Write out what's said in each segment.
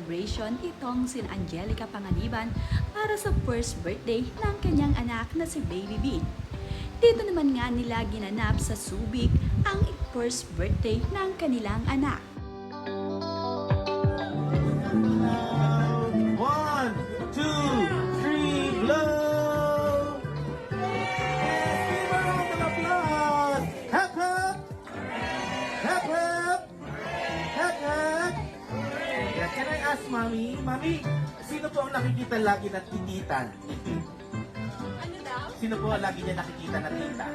celebration itong si Angelica Panganiban para sa first birthday ng kanyang anak na si Baby Bean. Dito naman nga nila ginanap sa Subic ang first birthday ng kanilang anak. One, two, three, blow! Yes, give a round of applause! Hep, hep! Hep, hep! Hep, hep! Yes, can I ask Mami? Mami, sino po ang nakikita lagi na tititan? Ano daw? Sino po ang lagi niya nakikita na tita?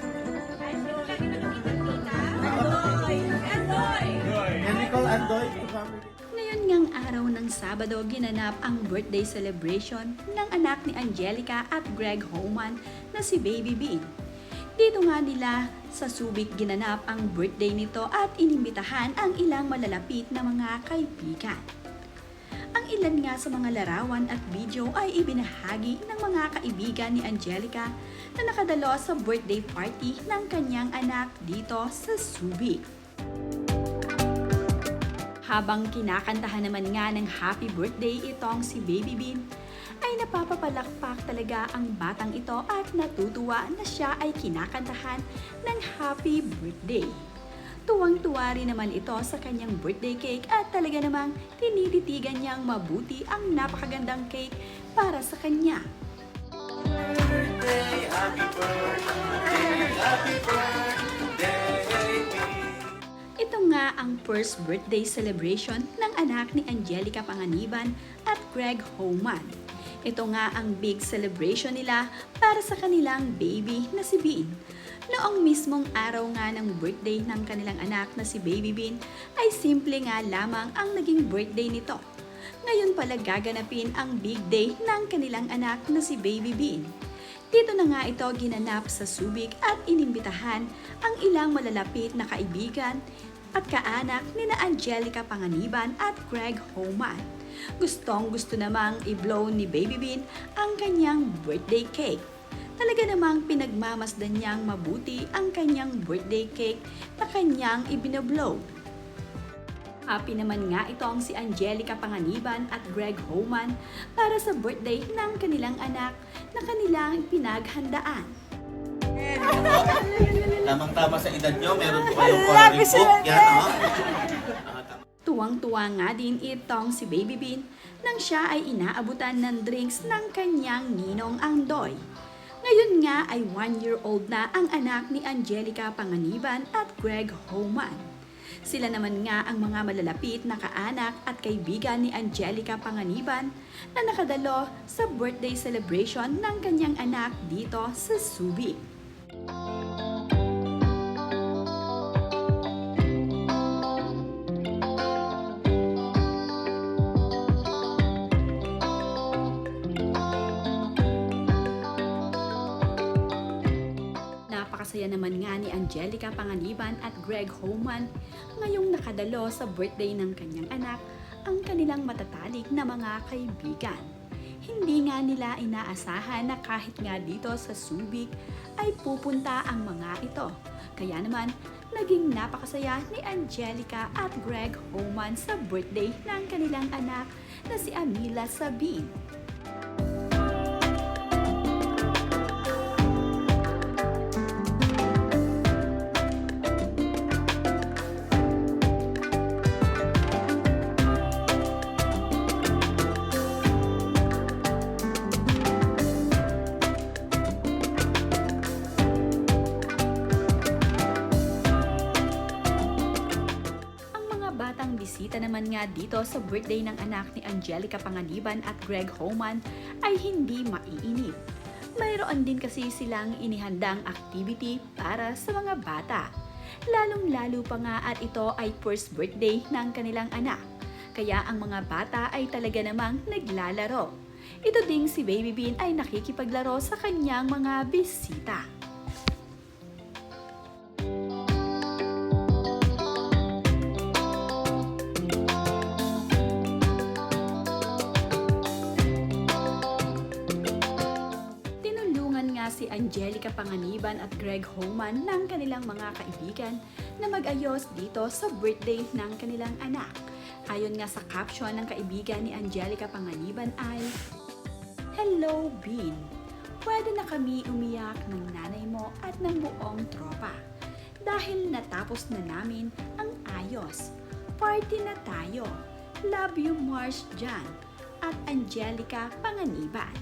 Andoy! Andoy! Can we call Andoy to family? Ngayon ngang araw ng Sabado, ginanap ang birthday celebration ng anak ni Angelica at Greg Homan na si Baby Bean. Dito nga nila sa Subic ginanap ang birthday nito at inimbitahan ang ilang malalapit na mga kaibigan. Ang ilan nga sa mga larawan at video ay ibinahagi ng mga kaibigan ni Angelica na nakadalo sa birthday party ng kanyang anak dito sa Subic. Habang kinakantahan naman nga ng happy birthday itong si Baby Bean, ay napapapalakpak talaga ang batang ito at natutuwa na siya ay kinakantahan ng happy birthday. Tuwang-tuwa rin naman ito sa kanyang birthday cake at talaga namang tinititigan niyang mabuti ang napakagandang cake para sa kanya. Birthday, happy birthday, happy birthday. Ito nga ang first birthday celebration ng anak ni Angelica Panganiban at Greg Homan. Ito nga ang big celebration nila para sa kanilang baby na si Bean. Noong mismong araw nga ng birthday ng kanilang anak na si Baby Bean ay simple nga lamang ang naging birthday nito. Ngayon pala gaganapin ang big day ng kanilang anak na si Baby Bean. Dito na nga ito ginanap sa Subic at inimbitahan ang ilang malalapit na kaibigan at kaanak ni na Angelica Panganiban at Greg Homan. Gustong-gusto namang i-blow ni Baby Bean ang kanyang birthday cake. Talaga namang pinagmamasdan niyang mabuti ang kanyang birthday cake na kanyang ibinoblow. Happy naman nga itong si Angelica Panganiban at Greg Homan para sa birthday ng kanilang anak na kanilang pinaghandaan. Tamang-tama sa edad nyo, meron po kayong coloring book. Yan, oh. Tuwang-tuwa nga din itong si Baby Bean nang siya ay inaabutan ng drinks ng kanyang ninong Andoy. Ngayon nga ay 1-year-old na ang anak ni Angelica Panganiban at Greg Homan. Sila naman nga ang mga malalapit na kaanak at kaibigan ni Angelica Panganiban na nakadalo sa birthday celebration ng kanyang anak dito sa Subic. Napakasaya naman nga ni Angelica Panganiban at Greg Homan ngayong nakadalo sa birthday ng kanyang anak ang kanilang matatalik na mga kaibigan. Hindi nga nila inaasahan na kahit nga dito sa Subic ay pupunta ang mga ito. Kaya naman, naging napakasaya ni Angelica at Greg Homan sa birthday ng kanilang anak na si Amila Sabin. Batang bisita naman nga dito sa birthday ng anak ni Angelica Panganiban at Greg Homan ay hindi maiinip. Mayroon din kasi silang inihandang activity para sa mga bata. Lalong-lalo pa nga at ito ay first birthday ng kanilang anak. Kaya ang mga bata ay talaga namang naglalaro. Ito ding si Baby Bean ay nakikipaglaro sa kanyang mga bisita. Si Angelica Panganiban at Greg Homan ng kanilang mga kaibigan na mag-ayos dito sa birthday ng kanilang anak. Ayon nga sa caption ng kaibigan ni Angelica Panganiban ay, "Hello, Bean. Pwede na kami umiyak ng nanay mo at ng buong tropa. Dahil natapos na namin ang ayos. Party na tayo. Love you, Mars Jan at Angelica Panganiban."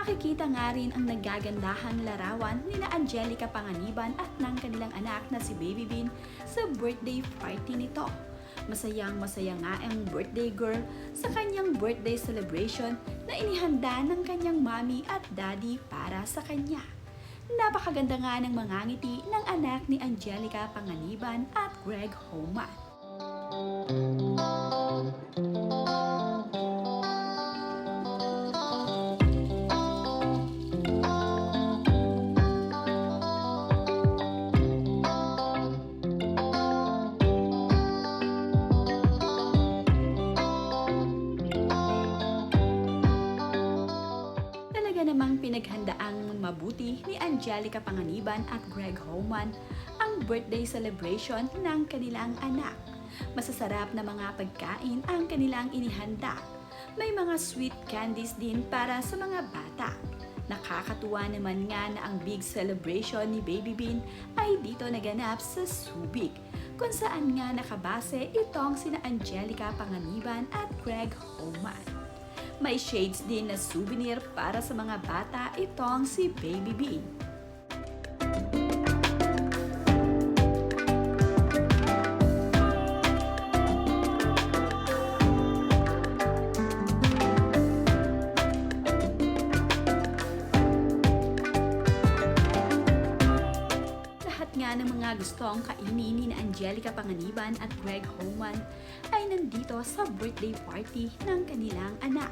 Makikita nga rin ang nagagandahang larawan nila Angelica Panganiban at ng kanilang anak na si Baby Bean sa birthday party nito. Masayang-masaya nga ang birthday girl sa kanyang birthday celebration na inihanda ng kanyang mommy at daddy para sa kanya. Napakaganda nga ng mga ngiti ng anak ni Angelica Panganiban at Greg Homan. Talaga namang pinaghandaang mabuti ni Angelica Panganiban at Greg Homan ang birthday celebration ng kanilang anak. Masasarap na mga pagkain ang kanilang inihanda. May mga sweet candies din para sa mga bata. Nakakatuwa naman nga na ang big celebration ni Baby Bean ay dito naganap sa Subic, kung saan nga nakabase itong sina Angelica Panganiban at Greg Homan. May shades din na souvenir para sa mga bata itong si Baby Bean. Lahat nga ng mga gustong kainin ni Angelica Panganiban at Greg Homan ay nandito sa birthday party ng kanilang anak.